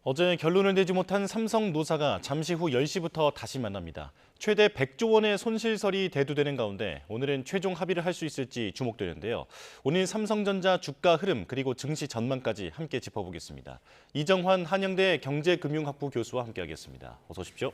어제 결론을 내지 못한 삼성 노사가 잠시 후 10시부터 다시 만납니다. 최대 100조 원의 손실설이 대두되는 가운데 오늘은 최종 합의를 할 수 있을지 주목되는데요. 오늘 삼성전자 주가 흐름 그리고 증시 전망까지 함께 짚어보겠습니다. 이정환 한양대 경제금융학부 교수와 함께하겠습니다. 어서 오십시오.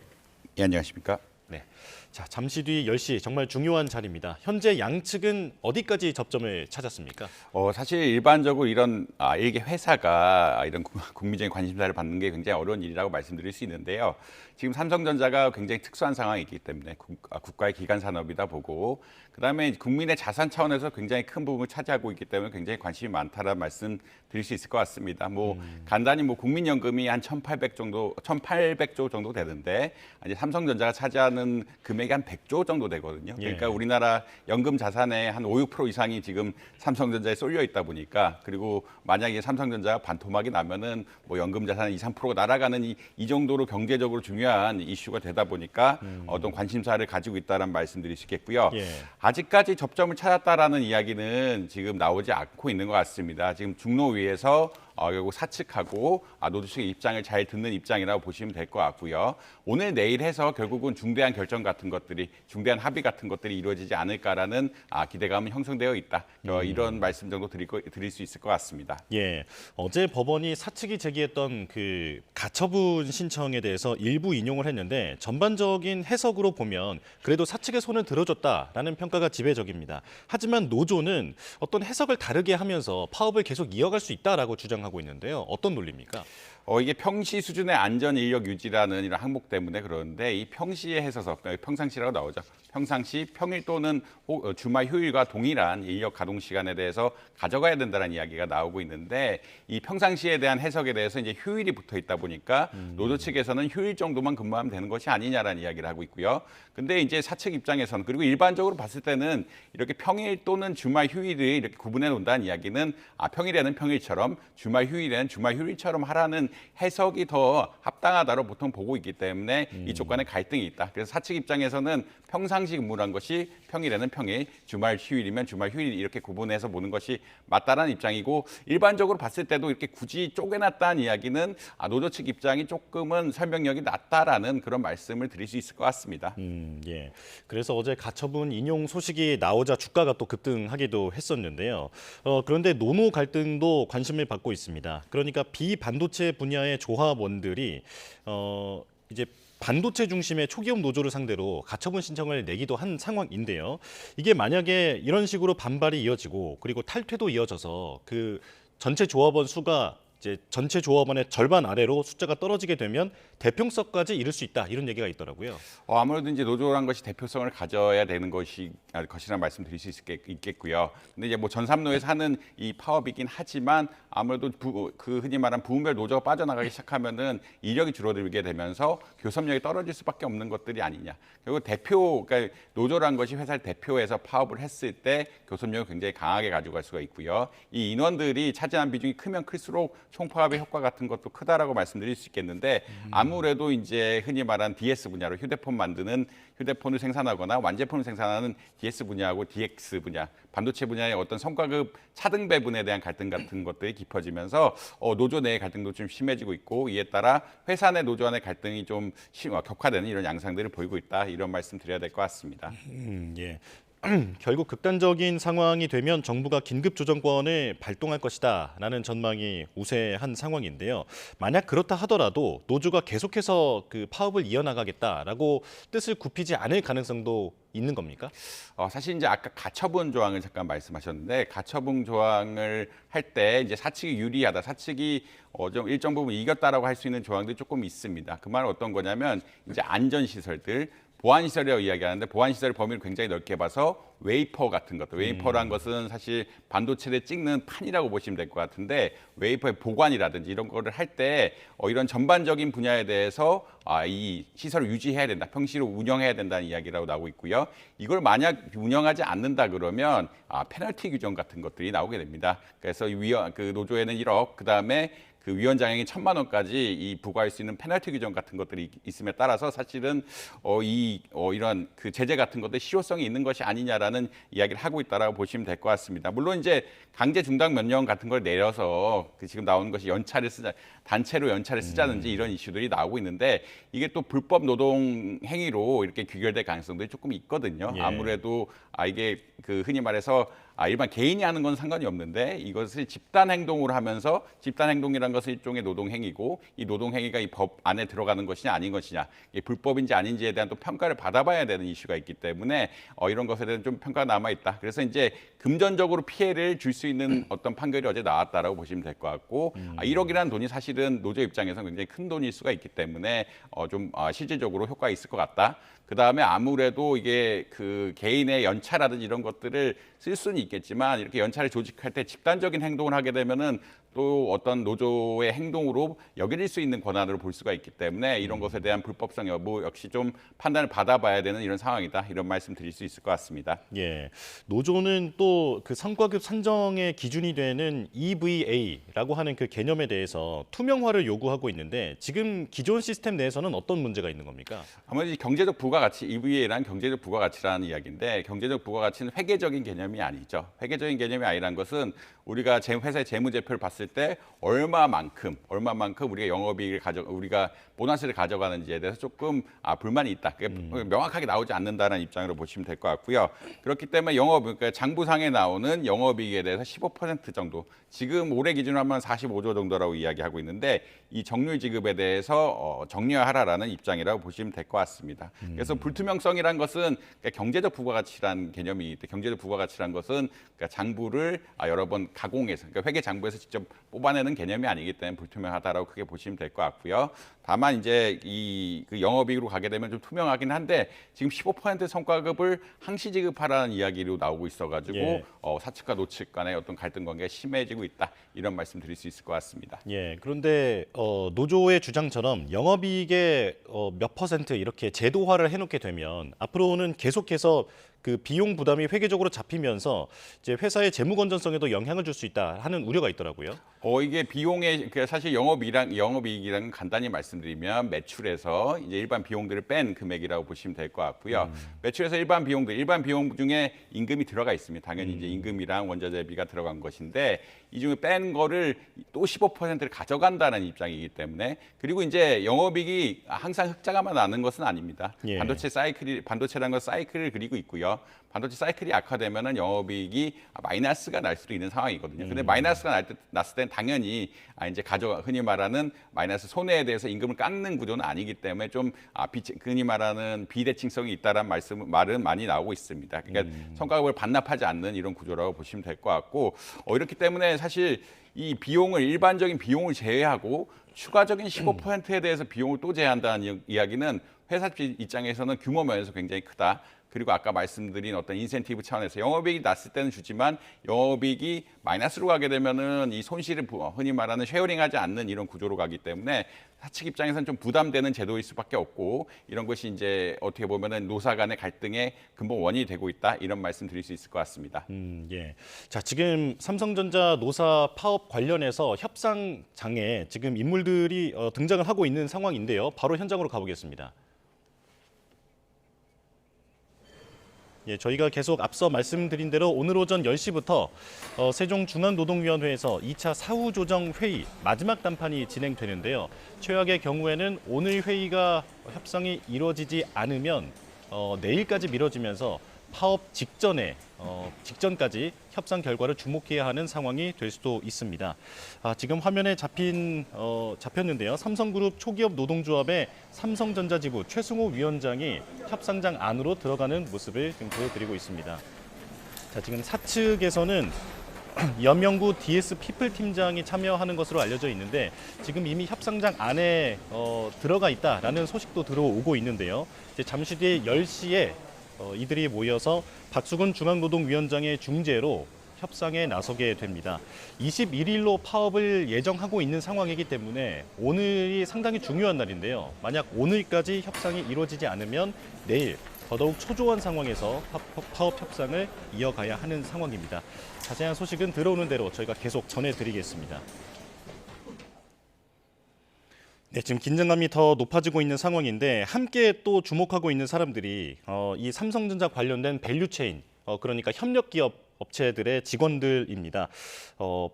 예, 안녕하십니까? 네. 자, 잠시 뒤 10시 정말 중요한 자리입니다. 현재 양측은 어디까지 접점을 찾았습니까? 사실 일반적으로 이런 일개 회사가 이런 국민적인 관심사를 받는 게 굉장히 어려운 일이라고 말씀드릴 수 있는데요. 지금 삼성전자가 굉장히 특수한 상황이 있기 때문에 국가의 기간 산업이다 보고 그다음에 국민의 자산 차원에서 굉장히 큰 부분을 차지하고 있기 때문에 굉장히 관심이 많다라는 말씀 드릴 수 있을 것 같습니다. 간단히 국민연금이 한 1,800조 정도 되는데 이제 삼성전자가 차지하는 금액이 한 100조 정도 되거든요. 그러니까 예. 우리나라 연금 자산의 한 5, 6% 이상이 지금 삼성전자에 쏠려 있다 보니까 그리고 만약에 삼성전자가 반토막이 나면은 연금 자산 2, 3%가 날아가는 이 정도로 경제적으로 중요한 이슈가 되다 보니까 어떤 관심사를 가지고 있다는 말씀드릴 수 있겠고요. 예. 아직까지 접점을 찾았다라는 이야기는 지금 나오지 않고 있는 것 같습니다. 지금 중노위에서 결국 사측하고 노조 측의 입장을 잘 듣는 입장이라고 보시면 될 것 같고요. 오늘 내일 해서 결국은 중대한 결정 같은 것들이 중대한 합의 같은 것들이 이루어지지 않을까라는 기대감은 형성되어 있다. 이런 말씀 정도 드릴 수 있을 것 같습니다. 예, 어제 법원이 사측이 제기했던 그 가처분 신청에 대해서 일부 인용을 했는데 전반적인 해석으로 보면 그래도 사측의 손을 들어줬다라는 평가가 지배적입니다. 하지만 노조는 어떤 해석을 다르게 하면서 파업을 계속 이어갈 수 있다라고 주장하고 있는데요. 어떤 논리입니까? 이게 평시 수준의 안전 인력 유지라는 이런 항목 때문에 그러는데 이 평시에 해서서 평상시라고 나오죠. 평상시, 평일 또는 주말 휴일과 동일한 인력 가동 시간에 대해서 가져가야 된다는 이야기가 나오고 있는데 이 평상시에 대한 해석에 대해서 이제 휴일이 붙어 있다 보니까 노조 측에서는 휴일 정도만 근무하면 되는 것이 아니냐라는 이야기를 하고 있고요. 근데 이제 사측 입장에서는 그리고 일반적으로 봤을 때는 이렇게 평일 또는 주말 휴일을 이렇게 구분해 놓는다는 이야기는 평일에는 평일처럼 주말 휴일에는 주말 휴일처럼 하라는 해석이 더 합당하다로 보통 보고 있기 때문에 이쪽 간에 갈등이 있다. 그래서 사측 입장에서는 평상시 근무란 것이 평일에는 평일, 주말 휴일이면 주말 휴일 이렇게 구분해서 보는 것이 맞다라는 입장이고 일반적으로 봤을 때도 이렇게 굳이 쪼개놨다는 이야기는 노조 측 입장이 조금은 설명력이 낮다라는 그런 말씀을 드릴 수 있을 것 같습니다. 예. 그래서 어제 가처분 인용 소식이 나오자 주가가 또 급등하기도 했었는데요. 그런데 노노 갈등도 관심을 받고 있습니다. 그러니까 비반도체 분야의 조합원들이 이제 반도체 중심의 초기업 노조를 상대로 가처분 신청을 내기도 한 상황인데요. 이게 만약에 이런 식으로 반발이 이어지고 그리고 탈퇴도 이어져서 그 전체 조합원 수가 이제 전체 조합원의 절반 아래로 숫자가 떨어지게 되면 대평성까지 이를 수 있다 이런 얘기가 있더라고요. 아무래도 이제 노조란 것이 대표성을 가져야 되는 것이라는 말씀드릴 수 있겠고요. 근데 이제 전삼노에서 하는 이 파업이긴 하지만 아무래도 그 흔히 말하는 부문별 노조가 빠져나가기 시작하면은 이력이 줄어들게 되면서 교섭력이 떨어질 수밖에 없는 것들이 아니냐. 그리고 그러니까 노조란 것이 회사를 대표해서 파업을 했을 때 교섭력을 굉장히 강하게 가져갈 수가 있고요. 이 인원들이 차지하는 비중이 크면 클수록 총파업의 효과 같은 것도 크다라고 말씀드릴 수 있겠는데 아무래도 이제 흔히 말하는 DS 분야로 휴대폰을 생산하거나 완제품을 생산하는 DS 분야하고 DX 분야, 반도체 분야의 어떤 성과급 차등 배분에 대한 갈등 같은 것들이 깊어지면서 노조 내의 갈등도 좀 심해지고 있고 이에 따라 회사 내 노조 간의 갈등이 좀 격화되는 이런 양상들을 보이고 있다. 이런 말씀 드려야 될 것 같습니다. 예. 결국 극단적인 상황이 되면 정부가 긴급 조정권을 발동할 것이다라는 전망이 우세한 상황인데요. 만약 그렇다 하더라도 노조가 계속해서 그 파업을 이어나가겠다라고 뜻을 굽히지 않을 가능성도 있는 겁니까? 사실 이제 아까 가처분 조항을 잠깐 말씀하셨는데 가처분 조항을 할 때 이제 사측이 유리하다, 사측이 좀 일정 부분 이겼다라고 할 수 있는 조항들이 조금 있습니다. 그 말은 어떤 거냐면 이제 안전시설들 보안시설이라고 이야기하는데 보안시설 범위를 굉장히 넓게 봐서 웨이퍼 같은 것들, 웨이퍼란 것은 사실 반도체를 찍는 판이라고 보시면 될 것 같은데 웨이퍼의 보관이라든지 이런 거를 할 때 이런 전반적인 분야에 대해서 이 시설을 유지해야 된다, 평시로 운영해야 된다는 이야기라고 나오고 있고요. 이걸 만약 운영하지 않는다 그러면 페널티 규정 같은 것들이 나오게 됩니다. 그래서 그 노조에는 1억, 그다음에 그 위원장에게 1,000만 원까지 이 부과할 수 있는 페널티 규정 같은 것들이 있음에 따라서 사실은 이런 그 제재 같은 것들 실효성이 있는 것이 아니냐라는 이야기를 하고 있다라고 보시면 될 것 같습니다. 물론 이제 강제 중단 명령 같은 걸 내려서 그 지금 나오는 것이 연차를 쓰자 단체로 연차를 쓰자든지 이런 이슈들이 나오고 있는데 이게 또 불법 노동 행위로 이렇게 귀결될 가능성들이 조금 있거든요. 예. 아무래도 이게 그 흔히 말해서 일반 개인이 하는 건 상관이 없는데 이것을 집단 행동으로 하면서 집단 행동이라는 것은 일종의 노동 행위고 이 노동 행위가 이 법 안에 들어가는 것이냐 아닌 것이냐 이게 불법인지 아닌지에 대한 또 평가를 받아봐야 되는 이슈가 있기 때문에 이런 것에 대한 좀 평가가 남아 있다. 그래서 이제 금전적으로 피해를 줄 수 있는 어떤 판결이 어제 나왔다라고 보시면 될 것 같고 1억이라는 돈이 사실은 노조 입장에서 굉장히 큰 돈일 수가 있기 때문에 좀 실질적으로 효과가 있을 것 같다. 그 다음에 아무래도 이게 그 개인의 연차라든지 이런 것들을 쓸 수는 있겠지만 이렇게 연차를 조직할 때 집단적인 행동을 하게 되면은 또 어떤 노조의 행동으로 여겨질 수 있는 권한으로 볼 수가 있기 때문에 이런 것에 대한 불법성 여부 역시 좀 판단을 받아봐야 되는 이런 상황이다. 이런 말씀 드릴 수 있을 것 같습니다. 예, 노조는 또 그 성과급 산정의 기준이 되는 EVA라고 하는 그 개념에 대해서 투명화를 요구하고 있는데 지금 기존 시스템 내에서는 어떤 문제가 있는 겁니까? 아무래도 경제적 부가가치, EVA란 경제적 부가가치라는 이야기인데 경제적 부가가치는 회계적인 개념이 아니죠. 회계적인 개념이 아니란 것은 우리가 회사의 재무제표를 봤을 때 얼마만큼 우리가 우리가 보너스를 가져가는지에 대해서 조금 불만이 있다. 그게 명확하게 나오지 않는다는 입장으로 보시면 될 것 같고요. 그렇기 때문에 그러니까 장부상에 나오는 영업이익에 대해서 15% 정도, 지금 올해 기준으로 하면 45조 정도라고 이야기하고 있는데 이 정률 지급에 대해서 정리하라라는 입장이라고 보시면 될 것 같습니다. 그래서 불투명성이란 것은 그러니까 경제적 부가가치라는 개념이 있대. 경제적 부가가치라는 것은 그러니까 장부를 여러 번 가공해서 그러니까 회계 장부에서 직접 뽑아내는 개념이 아니기 때문에 불투명하다라고 크게 보시면 될 것 같고요. 다만 이제 그 영업이익으로 가게 되면 좀 투명하긴 한데 지금 15% 성과급을 항시 지급하라는 이야기로 나오고 있어가지고 예. 사측과 노측 간의 어떤 갈등 관계가 심해지고 있다. 이런 말씀 드릴 수 있을 것 같습니다. 예, 그런데 노조의 주장처럼 영업이익의 몇 퍼센트 이렇게 제도화를 해놓게 되면 앞으로는 계속해서 그 비용 부담이 회계적으로 잡히면서 이제 회사의 재무 건전성에도 영향을 줄 수 있다 하는 우려가 있더라고요. 이게 비용의 사실 영업이익이랑 간단히 말씀드리면 매출에서 이제 일반 비용들을 뺀 금액이라고 보시면 될 것 같고요. 매출에서 일반 비용 중에 임금이 들어가 있습니다. 당연히 이제 임금이랑 원자재비가 들어간 것인데 이 중에 뺀 거를 또 15%를 가져간다는 입장이기 때문에 그리고 이제 영업이익이 항상 흑자가만 나는 것은 아닙니다. 예. 반도체라는 건 사이클을 그리고 있고요. 반도체 사이클이 악화되면은 영업이익이 마이너스가 날 수도 있는 상황이거든요. 근데 마이너스가 났을 땐 당연히 이제 흔히 말하는 마이너스 손해에 대해서 임금을 깎는 구조는 아니기 때문에 좀 흔히 말하는 비대칭성이 있다라는 말은 많이 나오고 있습니다. 그러니까 성과급을 반납하지 않는 이런 구조라고 보시면 될 것 같고 이렇기 때문에 사실 이 일반적인 비용을 제외하고 추가적인 15%에 대해서 비용을 또 제한다는 이야기는 회사 입장에서는 규모 면에서 굉장히 크다. 그리고 아까 말씀드린 어떤 인센티브 차원에서 영업이익이 났을 때는 주지만 영업이익이 마이너스로 가게 되면은 이 손실을 흔히 말하는 쉐어링하지 않는 이런 구조로 가기 때문에 사측 입장에서는 좀 부담되는 제도일 수밖에 없고 이런 것이 이제 어떻게 보면은 노사 간의 갈등의 근본 원인이 되고 있다 이런 말씀 드릴 수 있을 것 같습니다. 예. 자, 지금 삼성전자 노사 파업 관련해서 협상장에 지금 인물들이 등장을 하고 있는 상황인데요. 바로 현장으로 가보겠습니다. 예, 저희가 계속 앞서 말씀드린 대로 오늘 오전 10시부터 세종중앙노동위원회에서 2차 사후조정회의 마지막 단판이 진행되는데요. 최악의 경우에는 오늘 회의가 협상이 이루어지지 않으면 내일까지 미뤄지면서 파업 직전까지 협상 결과를 주목해야 하는 상황이 될 수도 있습니다. 지금 화면에 잡혔는데요. 삼성그룹 초기업 노동조합의 삼성전자 지부 최승호 위원장이 협상장 안으로 들어가는 모습을 지금 보여드리고 있습니다. 자, 지금 사측에서는 연명구 DS 피플 팀장이 참여하는 것으로 알려져 있는데 지금 이미 협상장 안에 들어가 있다라는 소식도 들어오고 있는데요. 이제 잠시 뒤에 10시에 이들이 모여서 박수근 중앙노동위원장의 중재로 협상에 나서게 됩니다. 21일로 파업을 예정하고 있는 상황이기 때문에 오늘이 상당히 중요한 날인데요. 만약 오늘까지 협상이 이루어지지 않으면 내일 더더욱 초조한 상황에서 파업 협상을 이어가야 하는 상황입니다. 자세한 소식은 들어오는 대로 저희가 계속 전해드리겠습니다. 네, 지금 긴장감이 더 높아지고 있는 상황인데 함께 또 주목하고 있는 사람들이 이 삼성전자 관련된 밸류체인, 그러니까 협력 기업 업체들의 직원들입니다.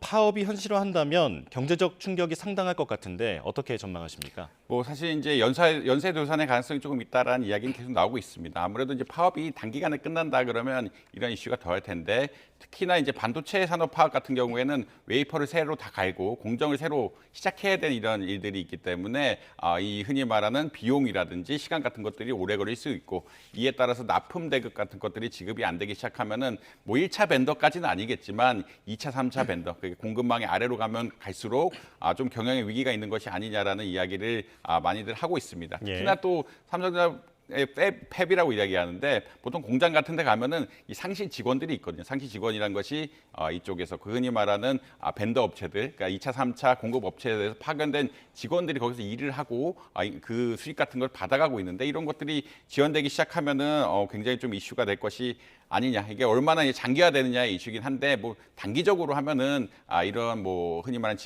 파업이 현실화한다면 경제적 충격이 상당할 것 같은데 어떻게 전망하십니까? 뭐 사실 이제 연쇄 도산의 가능성이 조금 있다라는 이야기는 계속 나오고 있습니다. 아무래도 이제 파업이 단기간에 끝난다 그러면 이런 이슈가 더 할 텐데 특히나 이제 반도체 산업 파업 같은 경우에는 웨이퍼를 새로 다 갈고 공정을 새로 시작해야 되는 이런 일들이 있기 때문에 이 흔히 말하는 비용이라든지 시간 같은 것들이 오래 걸릴 수 있고 이에 따라서 납품 대급 같은 것들이 지급이 안 되기 시작하면은 뭐 1차 벤더까지는 아니겠지만 2차, 3차 벤더, 그게 공급망이 아래로 가면 갈수록 좀 경영의 위기가 있는 것이 아니냐라는 이야기를 많이들 하고 있습니다. 예. 특히나 또 삼성전자 팹이라고 이야기하는데 보통 공장 같은 데 가면은 이 상시 직원들이 있거든요. 상시 직원이란 것이 이쪽에서 그 흔히 말하는 벤더 업체들, 그러니까 2차, 3차 공급 업체에 대해서 파견된 직원들이 거기서 일을 하고 그 수익 같은 걸 받아가고 있는데 이런 것들이 지연되기 시작하면은 굉장히 좀 이슈가 될 것이 아니냐. 이게 얼마나 장기화되느냐의 이슈긴 한데 뭐 단기적으로 하면은 이런 뭐 흔히 말하는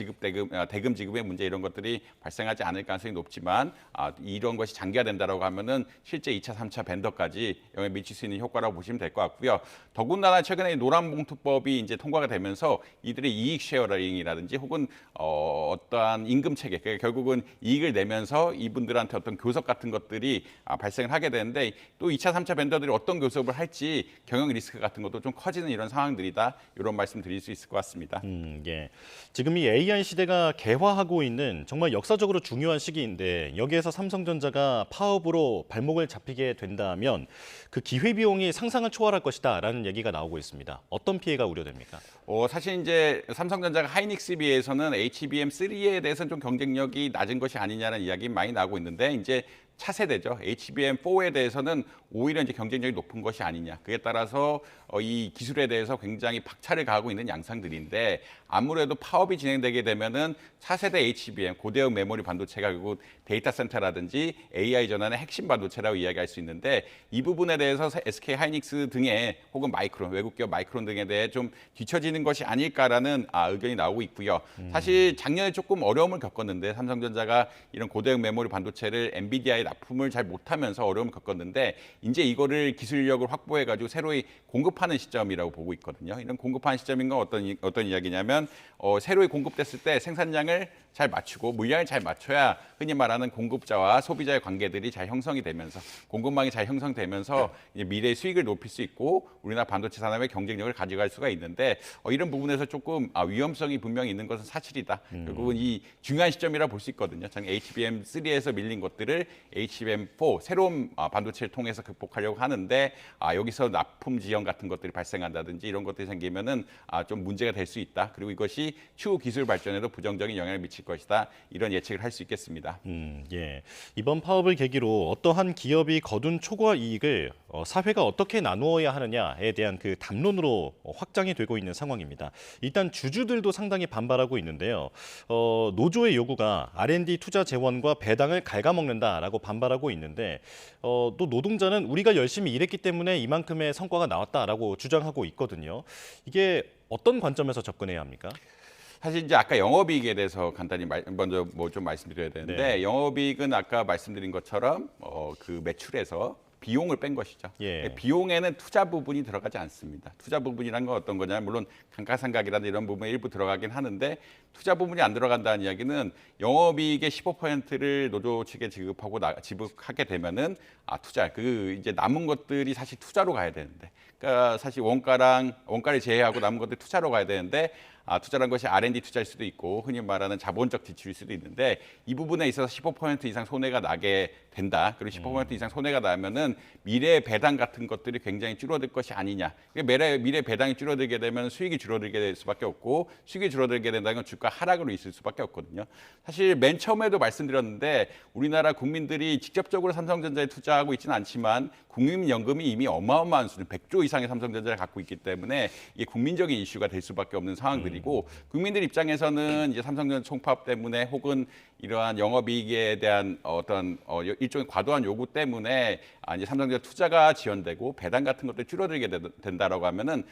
대금 지급의 문제 이런 것들이 발생하지 않을 가능성이 높지만 이런 것이 장기화된다라고 하면은 실제 2차, 3차 벤더까지 영향을 미칠 수 있는 효과라고 보시면 될 것 같고요. 더군다나 최근에 노란봉투법이 이제 통과가 되면서 이들의 이익 쉐어링이라든지 혹은 어떠한 임금 체계, 그러니까 결국은 이익을 내면서 이분들한테 어떤 교섭 같은 것들이 발생을 하게 되는데 또 2차, 3차 벤더들이 어떤 교섭을 할지 경영 리스크 같은 것도 좀 커지는 이런 상황들이다. 이런 말씀 드릴 수 있을 것 같습니다. 예. 지금 이 AI 시대가 개화하고 있는 정말 역사적으로 중요한 시기인데 여기에서 삼성전자가 파업으로 발목을 잡히게 된다면 그 기회비용이 상상을 초월할 것이다라는 얘기가 나오고 있습니다. 어떤 피해가 우려됩니까? 사실 이제 삼성전자가 하이닉스에 비해서는 HBM3에 대해서는 좀 경쟁력이 낮은 것이 아니냐는 이야기 많이 나오고 있는데 이제 차세대죠. HBM4에 대해서는 오히려 이제 경쟁력이 높은 것이 아니냐. 그에 따라서 이 기술에 대해서 굉장히 박차를 가하고 있는 양상들인데 아무래도 파업이 진행되게 되면은 차세대 HBM 고대역 메모리 반도체가 결국 데이터 센터라든지 AI 전환의 핵심 반도체라고 이야기할 수 있는데 이 부분에 대해서 SK 하이닉스 등의 혹은 마이크론 외국 기업 마이크론 등에 대해 좀 뒤처지는 것이 아닐까라는 의견이 나오고 있고요. 사실 작년에 조금 어려움을 겪었는데 삼성전자가 이런 고대역 메모리 반도체를 엔비디아에 납품을 잘 못하면서 어려움을 겪었는데 이제 이거를 기술력을 확보해가지고 새로이 공급하는 시점이라고 보고 있거든요. 이런 공급하는 시점인 건 어떤 이야기냐면 새로이 공급됐을 때 생산량을 잘 맞추고 물량을 잘 맞춰야 흔히 말하는 공급자와 소비자의 관계들이 잘 형성이 되면서 공급망이 잘 형성되면서 이제 미래의 수익을 높일 수 있고 우리나라 반도체 산업의 경쟁력을 가져갈 수가 있는데 이런 부분에서 조금 위험성이 분명히 있는 것은 사실이다. 결국은 이 중요한 시점이라 볼 수 있거든요. HBM3에서 밀린 것들을 HBM4 새로운 반도체를 통해서 극복하려고 하는데 여기서 납품 지연 같은 것들이 발생한다든지 이런 것들이 생기면은 좀 문제가 될 수 있다. 그리고 이것이 추후 기술 발전에도 부정적인 영향을 미칠 것이다. 이런 예측을 할 수 있겠습니다. 예. 이번 파업을 계기로 어떠한 기업이 거둔 초과 이익을 사회가 어떻게 나누어야 하느냐에 대한 그 담론으로 확장이 되고 있는 상황입니다. 일단 주주들도 상당히 반발하고 있는데요. 노조의 요구가 R&D 투자 재원과 배당을 갉아먹는다라고 반발하고 있는데 또 노동자는 우리가 열심히 일했기 때문에 이만큼의 성과가 나왔다라고 주장하고 있거든요. 이게 어떤 관점에서 접근해야 합니까? 사실 이제 아까 영업이익에 대해서 간단히 먼저 뭐 좀 말씀드려야 되는데 네. 영업이익은 아까 말씀드린 것처럼 그 매출에서 비용을 뺀 것이죠. 예. 비용에는 투자 부분이 들어가지 않습니다. 투자 부분이란 건 어떤 거냐면 물론 감가상각이라든 이런 부분에 일부 들어가긴 하는데 투자 부분이 안 들어간다는 이야기는 영업이익의 15%를 노조 측에 지급하게 되면은 투자 이제 남은 것들이 사실 투자로 가야 되는데 그러니까 사실 원가를 제외하고 남은 것들 투자로 가야 되는데 투자란 것이 R&D 투자일 수도 있고 흔히 말하는 자본적 지출일 수도 있는데 이 부분에 있어서 15% 이상 손해가 나게 된다. 그리고 15% 이상 손해가 나면은 미래 배당 같은 것들이 굉장히 줄어들 것이 아니냐. 미래 배당이 줄어들게 되면 수익이 줄어들게 될 수밖에 없고 수익이 줄어들게 된다는 건 주가 하락으로 있을 수밖에 없거든요. 사실 맨 처음에도 말씀드렸는데 우리나라 국민들이 직접적으로 삼성전자에 투자하고 있지는 않지만 국민연금이 이미 어마어마한 수준 100조 이상의 삼성전자를 갖고 있기 때문에 이게 국민적인 이슈가 될 수밖에 없는 상황들이고 국민들 입장에서는 이제 삼성전자 총파업 때문에 혹은 이러한 영업이익에 대한 일종의 과도한 요구 때문에 이제 삼성전자 투자가 지연되고 배당 같은 것들이 줄어들게 된다라고 하면은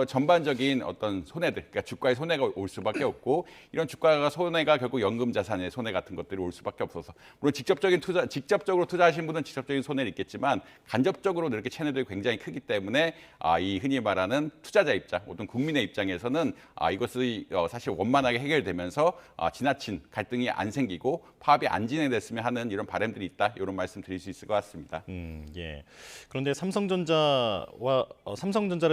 전반적인 어떤 손해들, 그러니까 주가의 손해가 올 수밖에 없고 이런 주가가 손해가 결국 연금 자산의 손해 같은 것들이 올 수밖에 없어서 물론 직접적으로 투자하신 분은 직접적인 손해를 있겠지만 간접적으로 이렇게 채널들이 굉장히 크기 때문에 이 흔히 말하는 투자자 입장, 어떤 국민의 입장에서는 이것이 사실 원만하게 해결되면서 지나친 갈등이 안 생기고 파업이 안 진행됐으면 하는 이런 바람들이 있다. 이런 말씀 드릴 수 있을 것 같습니다. 예. 그런데 삼성전자를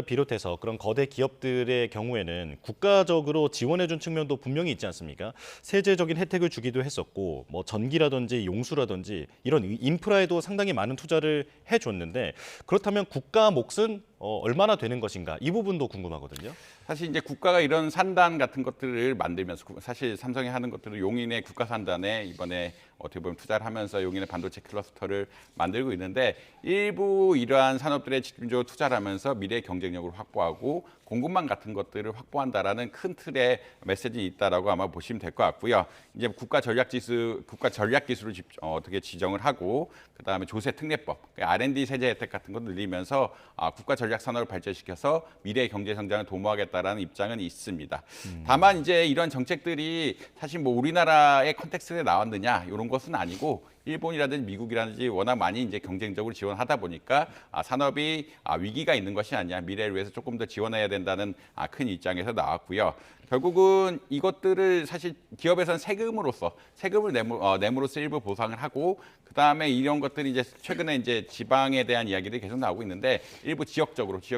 비롯해서 그런 거대 기업들의 경우에는 국가적으로 지원해준 측면도 분명히 있지 않습니까? 세제적인 혜택을 주기도 했었고, 뭐 전기라든지 용수라든지 이런 인프라에도 상당히 많은 투자를 해줬는데 그렇다면 국가 몫은 얼마나 되는 것인가? 이 부분도 궁금하거든요. 사실 이제 국가가 이런 산단 같은 것들을 만들면서 사실 삼성이 하는 것들은 용인의 국가 산단에 이번에 어떻게 보면 투자를 하면서 용인의 반도체 클러스터를 만들고 있는데 일부 이러한 산업들에 집중적으로 투자를 하면서 미래의 경쟁력을 확보하고 공급망 같은 것들을 확보한다라는 큰 틀의 메시지 있다라고 아마 보시면 될 것 같고요. 이제 국가 전략 기술을 어떻게 지정을 하고 그다음에 조세 특례법, R&D 세제 혜택 같은 걸 늘리면서 국가 전략 산업을 발전시켜서 미래의 경제 성장을 도모하겠다라는 입장은 있습니다. 다만 이제 이런 정책들이 사실 뭐 우리나라의 컨텍스트에 나왔느냐 이런 것은 아니고 일본이라든지 미국이라든지 워낙 많이 이제 경쟁적으로 지원하다 보니까 산업이 위기가 있는 것이 아니냐, 미래를 위해서 조금 더 지원해야 된다는 큰 입장에서 나왔고요. 결국은 이것들을 사실 기업에서는 세금을 내므로써 일부 보상을 하고 그다음에 이런 것들이 이제 최근에 이제 지방에 대한 이야기들이 계속 나오고 있는데 일부 지역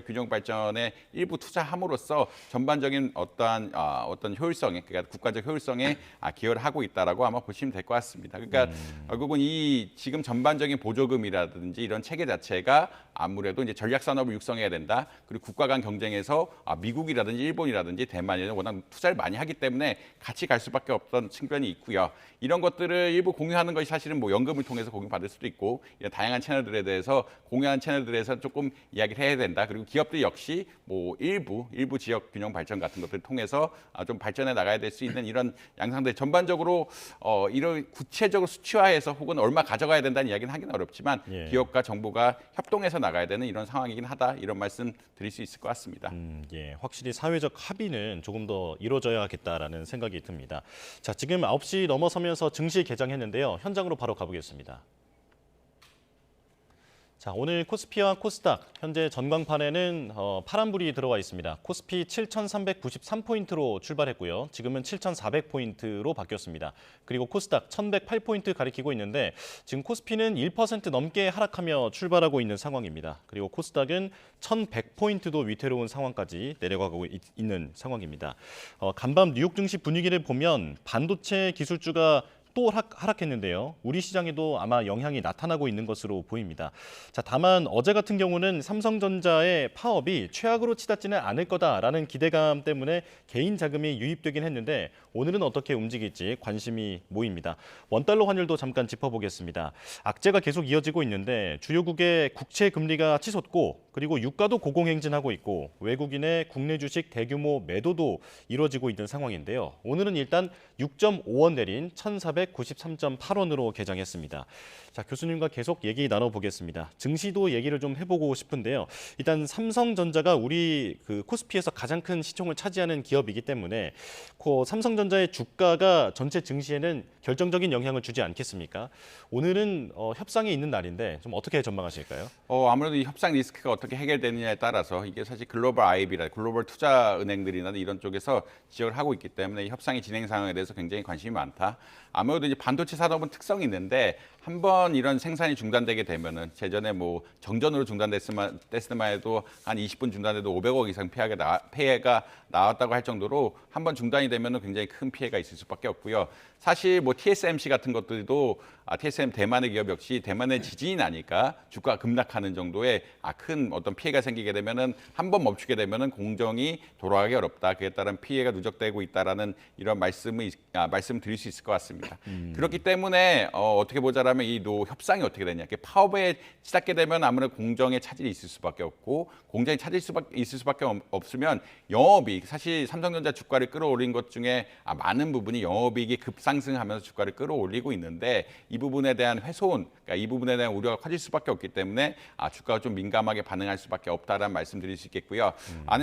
균형 발전에 일부 투자함으로써 전반적인 어떤 효율성에, 그러니까 국가적 효율성에 기여를 하고 있다라고 아마 보시면 될 것 같습니다. 그러니까 결국은 이 지금 전반적인 보조금이라든지 이런 체계 자체가 아무래도 이제 전략 산업을 육성해야 된다. 그리고 국가 간 경쟁에서 미국이라든지 일본이라든지 대만에는 워낙 투자를 많이 하기 때문에 같이 갈 수밖에 없던 측면이 있고요. 이런 것들을 일부 공유하는 것이 사실은 뭐 연금을 통해서 공유받을 수도 있고 이런 다양한 채널들에 대해서 공유하는 채널들에서 조금 이야기를 해야 된다. 그리고 기업들 역시 뭐 일부 지역 균형 발전 같은 것들을 통해서 좀 발전해 나가야 될 수 있는 이런 양상들 전반적으로 이런 구체적으로 수치화해서 혹은 얼마 가져가야 된다는 이야기는 하기는 어렵지만 예. 기업과 정부가 협동해서 나가야 되는 이런 상황이긴 하다. 이런 말씀 드릴 수 있을 것 같습니다. 예, 확실히 사회적 합의는 조금 더 이루어져야겠다라는 생각이 듭니다. 자, 지금 9시 넘어서면서 증시 개장했는데요. 현장으로 바로 가보겠습니다. 자, 오늘 코스피와 코스닥 현재 전광판에는 파란불이 들어와 있습니다. 코스피 7,393포인트로 출발했고요. 지금은 7,400포인트로 바뀌었습니다. 그리고 코스닥 1,108포인트 가리키고 있는데 지금 코스피는 1% 넘게 하락하며 출발하고 있는 상황입니다. 그리고 코스닥은 1,100포인트도 위태로운 상황까지 내려가고 있는 상황입니다. 간밤 뉴욕 증시 분위기를 보면 반도체 기술주가 또 하락했는데요. 우리 시장에도 아마 영향이 나타나고 있는 것으로 보입니다. 자, 다만 어제 같은 경우는 삼성전자의 파업이 최악으로 치닫지는 않을 거다라는 기대감 때문에 개인 자금이 유입되긴 했는데 오늘은 어떻게 움직일지 관심이 모입니다. 원달러 환율도 잠깐 짚어보겠습니다. 악재가 계속 이어지고 있는데 주요국의 국채 금리가 치솟고 그리고 유가도 고공행진하고 있고 외국인의 국내 주식 대규모 매도도 이루어지고 있는 상황인데요. 오늘은 일단 6.5원 내린 1,493.8원으로 개장했습니다. 자, 교수님과 계속 얘기 나눠보겠습니다. 증시도 얘기를 좀 해보고 싶은데요. 일단 삼성전자가 우리 코스피에서 가장 큰 시총을 차지하는 기업이기 때문에 삼성전자의 주가가 전체 증시에는 결정적인 영향을 주지 않겠습니까? 오늘은 협상이 있는 날인데 좀 어떻게 전망하실까요? 아무래도 이 협상 리스크가 어떻게 해결되느냐에 따라서 이게 사실 글로벌 IB라 글로벌 투자 은행들이나 이런 쪽에서 지적을 하고 있기 때문에 이 협상의 진행 상황에 대해서 굉장히 관심이 많다. 아무래도 이제 반도체 산업은 특성이 있는데 한번 이런 생산이 중단되게 되면은 예전에 뭐 정전으로 중단됐을 때만 해도 한 20분 중단돼도 500억 이상 피해가 나왔다고 할 정도로 한번 중단이 되면은 굉장히 큰 피해가 있을 수밖에 없고요. 사실 뭐 TSMC 같은 것들도 TSM 대만의 기업 역시 대만의 지진이 나니까 주가가 급락하는 정도의 큰 어떤 피해가 생기게 되면은 한번 멈추게 되면은 공정이 돌아가기 어렵다. 그에 따른 피해가 누적되고 있다라는 이런 말씀 드릴 수 있을 것 같습니다. 그렇기 때문에 어떻게 보자라면 그렇다면 이 노 협상이 어떻게 되냐? 파업에 시작게 되면 아무래도 공정의 차질이 있을 수밖에 없고 공정의 차질이 있을 수밖에 없으면 영업이익 사실 삼성전자 주가를 끌어올린 것 중에 많은 부분이 영업이익이 급상승하면서 주가를 끌어올리고 있는데 이 부분에 대한 훼손, 그러니까 이 부분에 대한 우려가 커질 수밖에 없기 때문에 주가가 좀 민감하게 반응할 수밖에 없다라는 말씀드릴 수 있겠고요.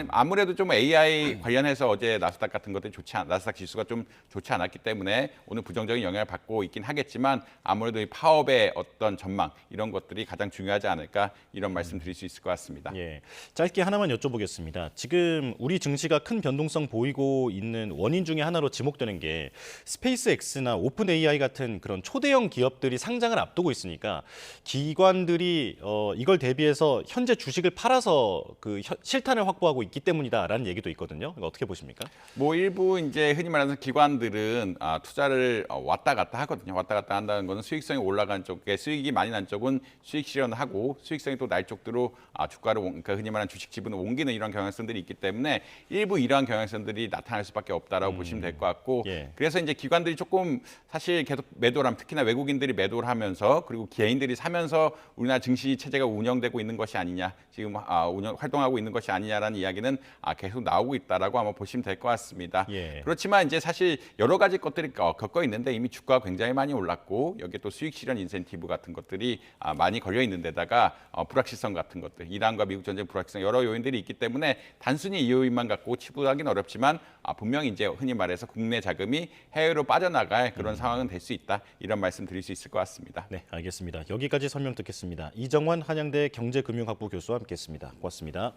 아무래도 좀 AI 관련해서 어제 나스닥 같은 것들이 나스닥 지수가 좀 좋지 않았기 때문에 오늘 부정적인 영향을 받고 있긴 하겠지만 아무래도 이 파업의 어떤 전망 이런 것들이 가장 중요하지 않을까 이런 말씀드릴 수 있을 것 같습니다. 예, 짧게 하나만 여쭤보겠습니다. 지금 우리 증시가 큰 변동성 보이고 있는 원인 중에 하나로 지목되는 게 스페이스X나 오픈 AI 같은 그런 초대형 기업들이 상장을 앞두고 있으니까 기관들이 이걸 대비해서 현재 주식을 팔아서 그 실탄을 확보하고 있기 때문이다라는 얘기도 있거든요. 이거 어떻게 보십니까? 뭐 일부 이제 흔히 말하는 기관들은 투자를 왔다 갔다 하거든요. 왔다 갔다 한다는 거는 수익성이 올라간 쪽에 수익이 많이 난 쪽은 수익 실현하고 수익성이 또 날 쪽으로 주가를 그러니까 흔히 말하는 주식 지분을 옮기는 이런 경향성들이 있기 때문에 일부 이러한 경향성들이 나타날 수밖에 없다라고 보시면 될 것 같고 예. 그래서 이제 기관들이 조금 사실 계속 매도를 하면 특히나 외국인들이 매도를 하면서 그리고 개인들이 사면서 우리나라 증시 체제가 운영되고 있는 것이 아니냐 지금 활동하고 있는 것이 아니냐라는 이야기는 계속 나오고 있다라고 아마 보시면 될 것 같습니다. 예. 그렇지만 이제 사실 여러 가지 것들이 겪어 있는데 이미 주가가 굉장히 많이 올랐고 여기에 또 수익 실현 인센티브 같은 것들이 많이 걸려 있는 데다가 불확실성 같은 것들 이란과 미국 전쟁 불확실성 여러 요인들이 있기 때문에 단순히 이 요인만 갖고 치부하기는 어렵지만 분명히 이제 흔히 말해서 국내 자금이 해외로 빠져나갈 그런 상황은 될 수 있다 이런 말씀 드릴 수 있을 것 같습니다. 네, 알겠습니다. 여기까지 설명 듣겠습니다. 이정환 한양대 경제금융학부 교수와 함께했습니다. 고맙습니다.